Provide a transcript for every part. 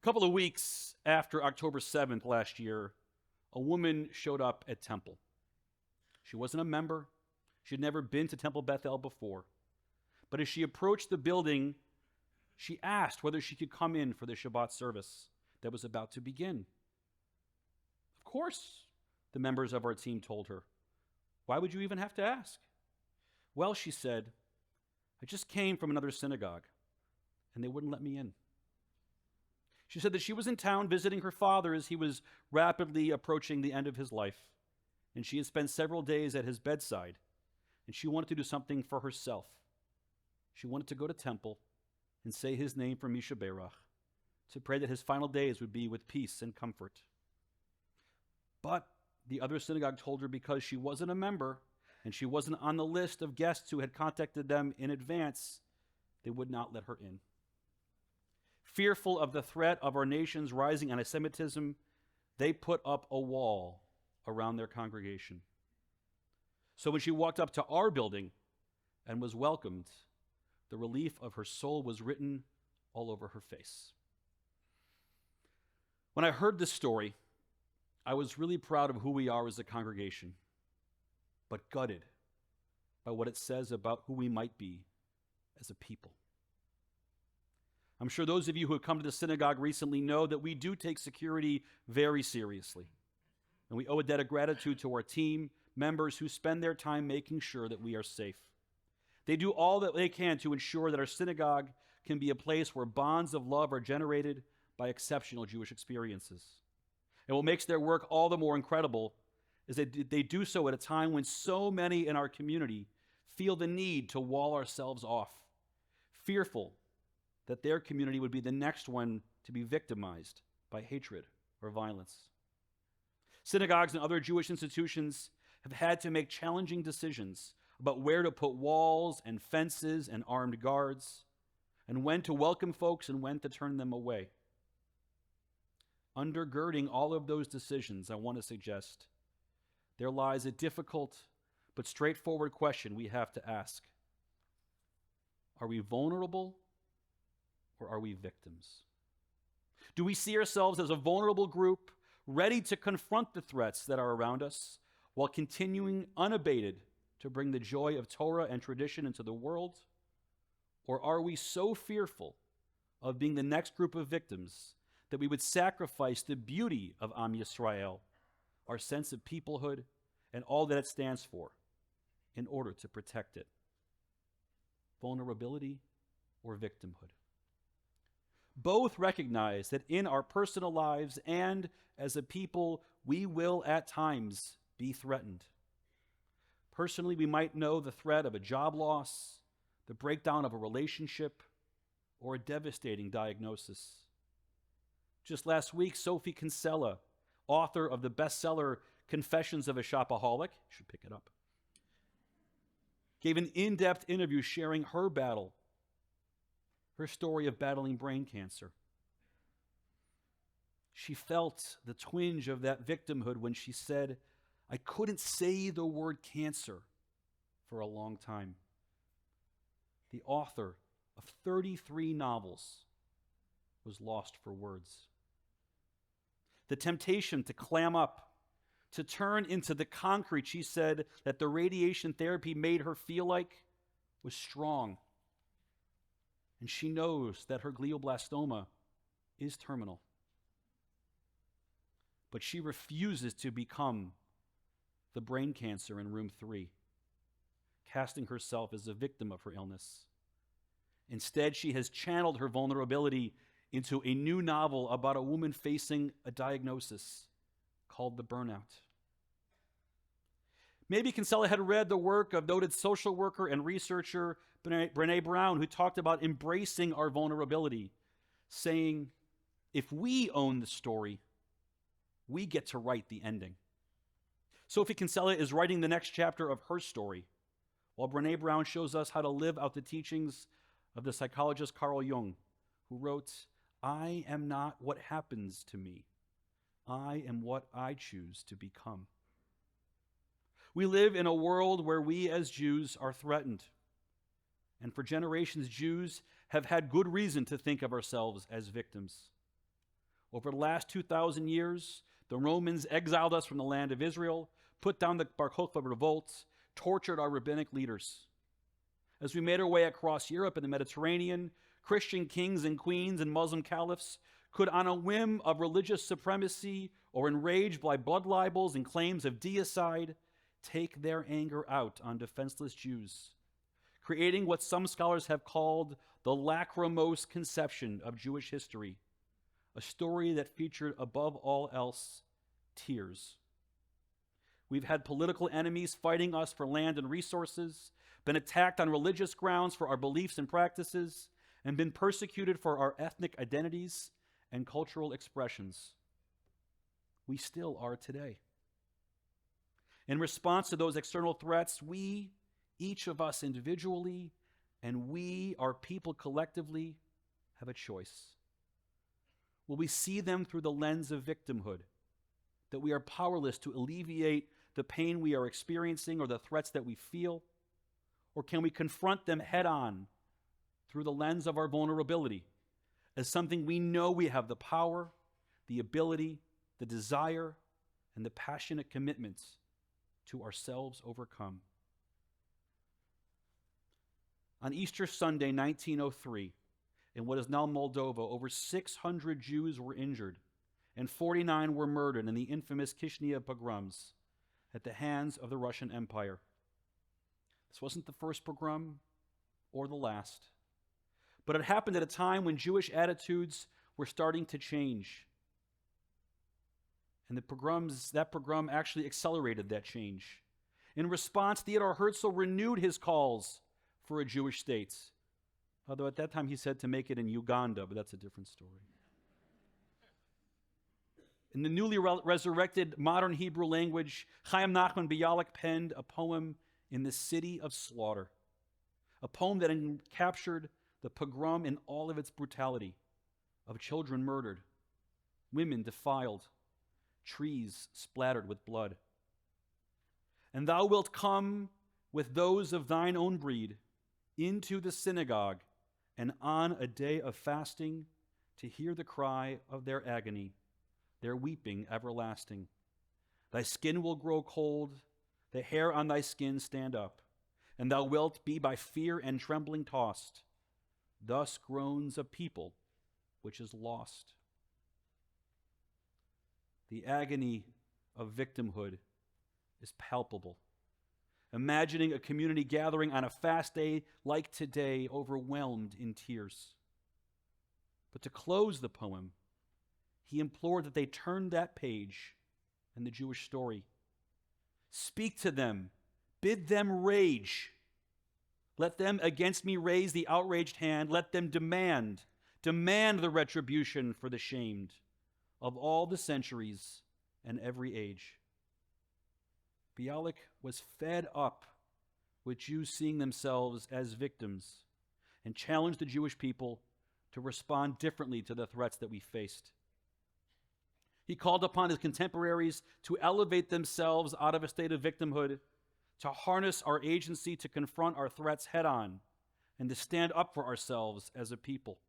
A couple of weeks after October 7th last year, a woman showed up at Temple. She wasn't a member. She had never been to Temple Bethel before. But as she approached the building, she asked whether she could come in for the Shabbat service that was about to begin. Of course, the members of our team told her. Why would you even have to ask? Well, she said, I just came from another synagogue, and they wouldn't let me in. She said that she was in town visiting her father as he was rapidly approaching the end of his life, and she had spent several days at his bedside, and she wanted to do something for herself. She wanted to go to temple and say his name for Misha Berach, to pray that his final days would be with peace and comfort. But the other synagogue told her because she wasn't a member and she wasn't on the list of guests who had contacted them in advance, they would not let her in. Fearful of the threat of our nation's rising anti-Semitism, they put up a wall around their congregation. So when she walked up to our building and was welcomed, the relief of her soul was written all over her face. When I heard this story, I was really proud of who we are as a congregation, but gutted by what it says about who we might be as a people. I'm sure those of you who have come to the synagogue recently know that we do take security very seriously, and we owe a debt of gratitude to our team members who spend their time making sure that we are safe. They do all that they can to ensure that our synagogue can be a place where bonds of love are generated by exceptional Jewish experiences. And what makes their work all the more incredible is that they do so at a time when so many in our community feel the need to wall ourselves off, fearful that their community would be the next one to be victimized by hatred or violence. Synagogues and other Jewish institutions have had to make challenging decisions about where to put walls and fences and armed guards, and when to welcome folks and when to turn them away. Undergirding all of those decisions, I want to suggest, there lies a difficult but straightforward question we have to ask. Are we vulnerable or are we victims? Do we see ourselves as a vulnerable group, ready to confront the threats that are around us, while continuing unabated to bring the joy of Torah and tradition into the world? Or are we so fearful of being the next group of victims that we would sacrifice the beauty of Am Yisrael, our sense of peoplehood, and all that it stands for in order to protect it? Vulnerability or victimhood? Both recognize that in our personal lives and as a people, we will at times be threatened. Personally, we might know the threat of a job loss, the breakdown of a relationship, or a devastating diagnosis. Just last week, Sophie Kinsella, author of the bestseller Confessions of a Shopaholic, you should pick it up, gave an in-depth interview sharing her battle, her story of battling brain cancer. She felt the twinge of that victimhood when she said, I couldn't say the word cancer for a long time. The author of 33 novels was lost for words. The temptation to clam up, to turn into the concrete she said that the radiation therapy made her feel like, was strong. And she knows that her glioblastoma is terminal. But she refuses to become the brain cancer in room 3, casting herself as a victim of her illness. Instead, she has channeled her vulnerability into a new novel about a woman facing a diagnosis called The Burnout. Maybe Kinsella had read the work of noted social worker and researcher Brené Brown, who talked about embracing our vulnerability, saying, if we own the story, we get to write the ending. Sophie Kinsella is writing the next chapter of her story, while Brené Brown shows us how to live out the teachings of the psychologist Carl Jung, who wrote, I am not what happens to me. I am what I choose to become. We live in a world where we as Jews are threatened. And for generations, Jews have had good reason to think of ourselves as victims. Over the last 2,000 years, the Romans exiled us from the land of Israel, put down the Bar Kokhba revolts, tortured our rabbinic leaders. As we made our way across Europe and the Mediterranean, Christian kings and queens and Muslim caliphs could, on a whim of religious supremacy or enraged by blood libels and claims of deicide, take their anger out on defenseless Jews, creating what some scholars have called the lachrymose conception of Jewish history, a story that featured, above all else, tears. We've had political enemies fighting us for land and resources, been attacked on religious grounds for our beliefs and practices, and been persecuted for our ethnic identities and cultural expressions. We still are today. In response to those external threats, we, each of us individually, and we, our people collectively, have a choice. Will we see them through the lens of victimhood, that we are powerless to alleviate the pain we are experiencing or the threats that we feel? Or can we confront them head on through the lens of our vulnerability as something we know we have the power, the ability, the desire, and the passionate commitments to ourselves overcome? On Easter Sunday, 1903, in what is now Moldova, over 600 Jews were injured and 49 were murdered in the infamous Kishinev pogroms at the hands of the Russian Empire. This wasn't the first pogrom or the last, but it happened at a time when Jewish attitudes were starting to change. And that pogrom actually accelerated that change. In response, Theodor Herzl renewed his calls for a Jewish state. Although at that time he said to make it in Uganda, but that's a different story. In the newly resurrected modern Hebrew language, Chaim Nachman Bialik penned a poem, In the City of Slaughter, a poem that captured the pogrom in all of its brutality, of children murdered, women defiled, trees splattered with blood. And thou wilt come with those of thine own breed into the synagogue, and on a day of fasting to hear the cry of their agony, their weeping everlasting. Thy skin will grow cold, the hair on thy skin stand up, and thou wilt be by fear and trembling tossed. Thus groans a people which is lost. The agony of victimhood is palpable. Imagining a community gathering on a fast day like today, overwhelmed in tears. But to close the poem, he implored that they turn that page in the Jewish story. Speak to them, bid them rage. Let them against me raise the outraged hand. Let them demand the retribution for the shamed of all the centuries and every age. Bialik was fed up with Jews seeing themselves as victims and challenged the Jewish people to respond differently to the threats that we faced. He called upon his contemporaries to elevate themselves out of a state of victimhood, to harness our agency to confront our threats head on, and to stand up for ourselves as a people.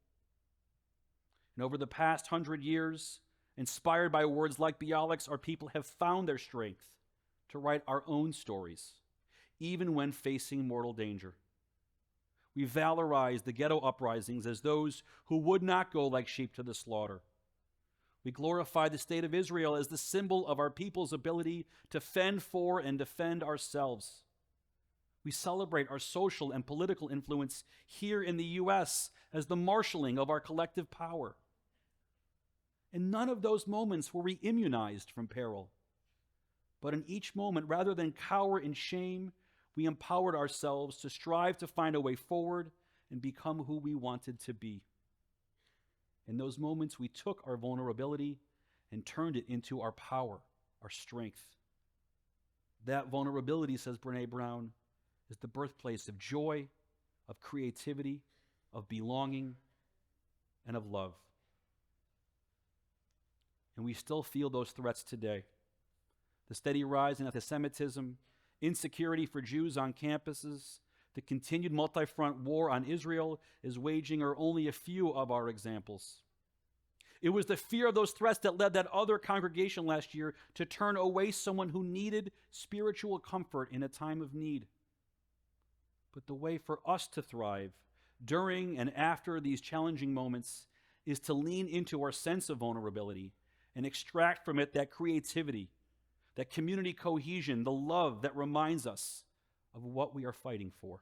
And over the past 100 years, inspired by words like Bialik's, our people have found their strength to write our own stories, even when facing mortal danger. We valorize the ghetto uprisings as those who would not go like sheep to the slaughter. We glorify the state of Israel as the symbol of our people's ability to fend for and defend ourselves. We celebrate our social and political influence here in the U.S. as the marshaling of our collective power. In none of those moments were we immunized from peril. But in each moment, rather than cower in shame, we empowered ourselves to strive to find a way forward and become who we wanted to be. In those moments, we took our vulnerability and turned it into our power, our strength. That vulnerability, says Brené Brown, is the birthplace of joy, of creativity, of belonging, and of love. And we still feel those threats today. The steady rise in anti-Semitism, insecurity for Jews on campuses, the continued multi-front war on Israel is waging are only a few of our examples. It was the fear of those threats that led that other congregation last year to turn away someone who needed spiritual comfort in a time of need. But the way for us to thrive during and after these challenging moments is to lean into our sense of vulnerability and extract from it that creativity, that community cohesion, the love that reminds us of what we are fighting for.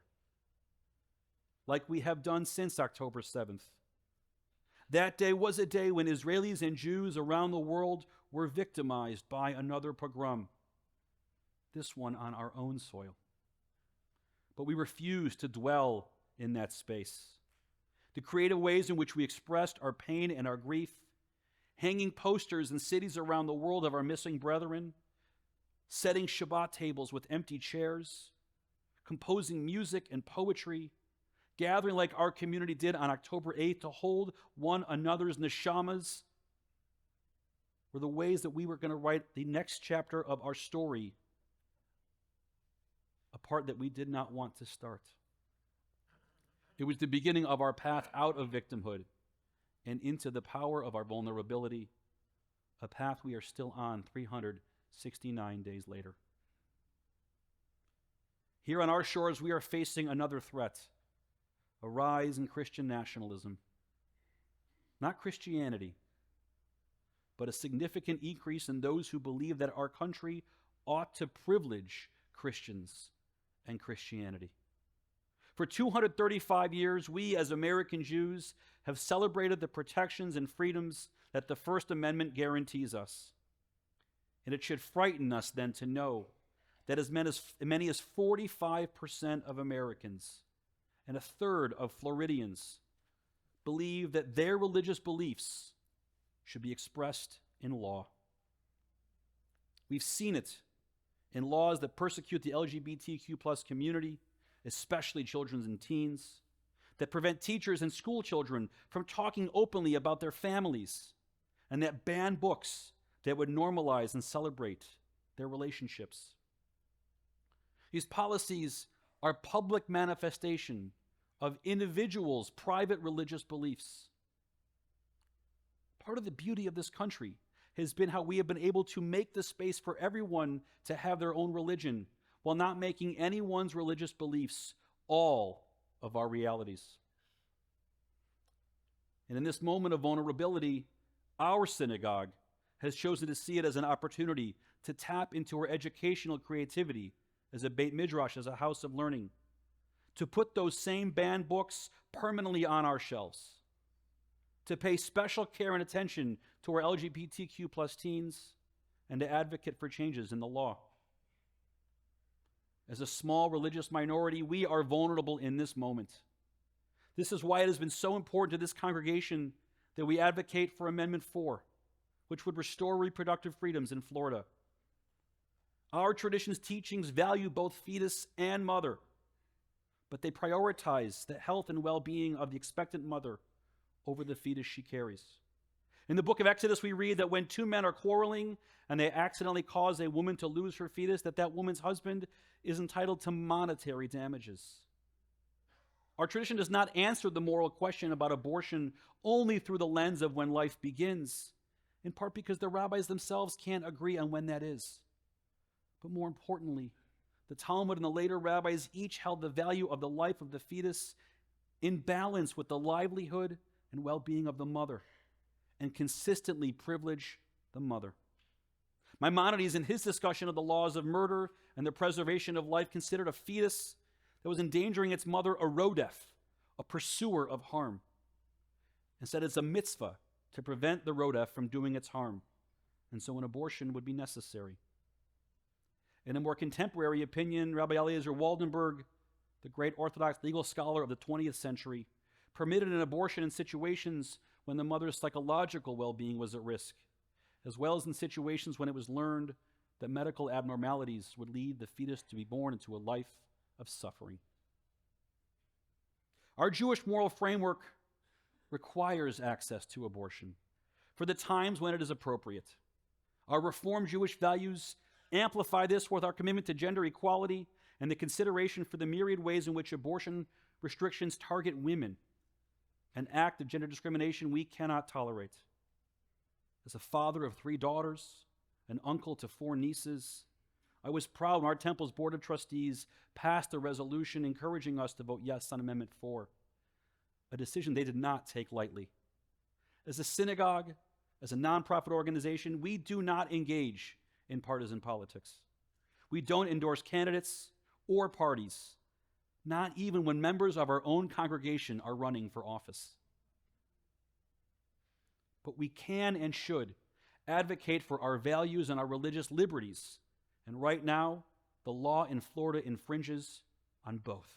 Like we have done since October 7th. That day was a day when Israelis and Jews around the world were victimized by another pogrom, this one on our own soil. But we refused to dwell in that space. The creative ways in which we expressed our pain and our grief, hanging posters in cities around the world of our missing brethren, setting Shabbat tables with empty chairs, composing music and poetry, gathering like our community did on October 8th to hold one another's neshamas, were the ways that we were going to write the next chapter of our story, a part that we did not want to start. It was the beginning of our path out of victimhood and into the power of our vulnerability, a path we are still on 369 days later. Here on our shores, we are facing another threat, a rise in Christian nationalism. Not Christianity, but a significant increase in those who believe that our country ought to privilege Christians and Christianity. For 235 years, we as American Jews have celebrated the protections and freedoms that the First Amendment guarantees us. And it should frighten us then to know that as many as 45% of Americans and a third of Floridians believe that their religious beliefs should be expressed in law. We've seen it in laws that persecute the LGBTQ plus community, especially children and teens, that prevent teachers and school children from talking openly about their families, and that ban books that would normalize and celebrate their relationships. These policies are public manifestation of individuals' private religious beliefs. Part of the beauty of this country has been how we have been able to make the space for everyone to have their own religion while not making anyone's religious beliefs all of our realities. And in this moment of vulnerability, our synagogue has chosen to see it as an opportunity to tap into our educational creativity as a Beit Midrash, as a house of learning, to put those same banned books permanently on our shelves, to pay special care and attention to our LGBTQ plus teens, and to advocate for changes in the law. As a small religious minority, we are vulnerable in this moment. This is why it has been so important to this congregation that we advocate for Amendment 4, which would restore reproductive freedoms in Florida. Our tradition's teachings value both fetus and mother, but they prioritize the health and well-being of the expectant mother over the fetus she carries. In the book of Exodus, we read that when two men are quarreling and they accidentally cause a woman to lose her fetus, that woman's husband is entitled to monetary damages. Our tradition does not answer the moral question about abortion only through the lens of when life begins, in part because the rabbis themselves can't agree on when that is. But more importantly, the Talmud and the later rabbis each held the value of the life of the fetus in balance with the livelihood and well-being of the mother, and consistently privilege the mother. Maimonides, in his discussion of the laws of murder and the preservation of life, considered a fetus that was endangering its mother a rodef, a pursuer of harm, and said it's a mitzvah to prevent the rodef from doing its harm, and so an abortion would be necessary. In a more contemporary opinion, Rabbi Eliezer Waldenberg, the great Orthodox legal scholar of the 20th century, permitted an abortion in situations when the mother's psychological well-being was at risk, as well as in situations when it was learned that medical abnormalities would lead the fetus to be born into a life of suffering. Our Jewish moral framework requires access to abortion for the times when it is appropriate. Our Reformed Jewish values amplify this with our commitment to gender equality and the consideration for the myriad ways in which abortion restrictions target women, an act of gender discrimination we cannot tolerate. As a father of 3 daughters, an uncle to 4 nieces, I was proud when our temple's board of trustees passed a resolution encouraging us to vote yes on Amendment 4, a decision they did not take lightly. As a synagogue, as a nonprofit organization, we do not engage in partisan politics. We don't endorse candidates or parties, not even when members of our own congregation are running for office. But we can and should advocate for our values and our religious liberties. And right now, the law in Florida infringes on both.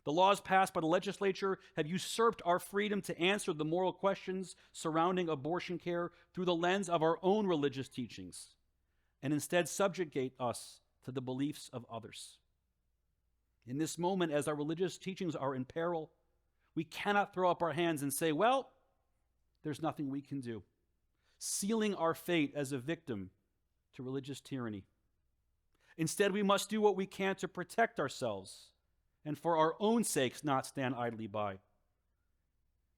The laws passed by the legislature have usurped our freedom to answer the moral questions surrounding abortion care through the lens of our own religious teachings, and instead subjugate us to the beliefs of others. In this moment, as our religious teachings are in peril, we cannot throw up our hands and say, well, there's nothing we can do, sealing our fate as a victim to religious tyranny. Instead, we must do what we can to protect ourselves and for our own sakes not stand idly by.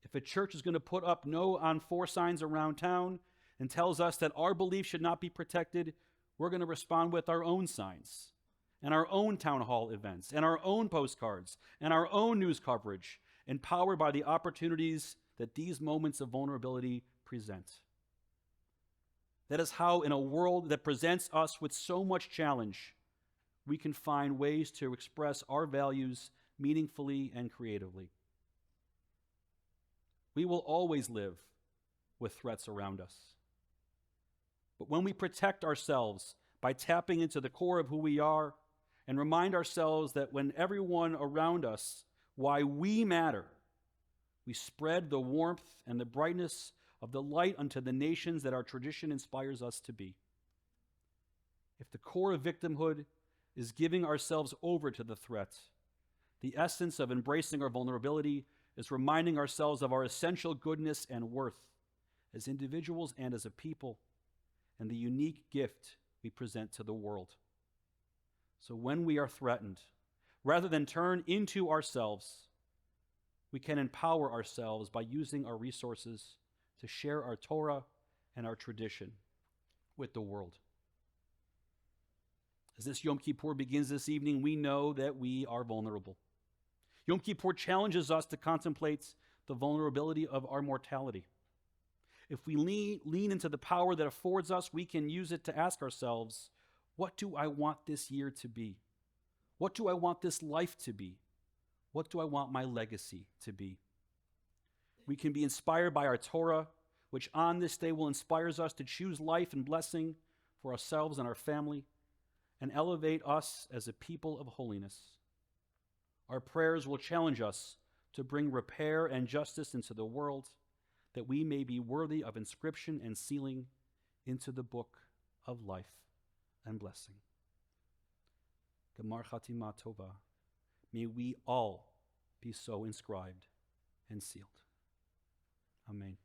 If a church is going to put up no on 4 signs around town and tells us that our beliefs should not be protected, we're going to respond with our own signs and our own town hall events and our own postcards and our own news coverage, empowered by the opportunities that these moments of vulnerability present. That is how, in a world that presents us with so much challenge, we can find ways to express our values meaningfully and creatively. We will always live with threats around us. But when we protect ourselves by tapping into the core of who we are and remind ourselves that when everyone around us, why we matter, we spread the warmth and the brightness of the light unto the nations that our tradition inspires us to be. If the core of victimhood is giving ourselves over to the threat, the essence of embracing our vulnerability is reminding ourselves of our essential goodness and worth as individuals and as a people, and the unique gift we present to the world. So when we are threatened, rather than turn into ourselves, we can empower ourselves by using our resources to share our Torah and our tradition with the world. As this Yom Kippur begins this evening, we know that we are vulnerable. Yom Kippur challenges us to contemplate the vulnerability of our mortality. If we lean into the power that affords us, we can use it to ask ourselves, what do I want this year to be? What do I want this life to be? What do I want my legacy to be? We can be inspired by our Torah, which on this day will inspire us to choose life and blessing for ourselves and our family, and elevate us as a people of holiness. Our prayers will challenge us to bring repair and justice into the world, that we may be worthy of inscription and sealing into the book of life and blessing. Gemar Chatima Tova. May we all be so inscribed and sealed. Amen.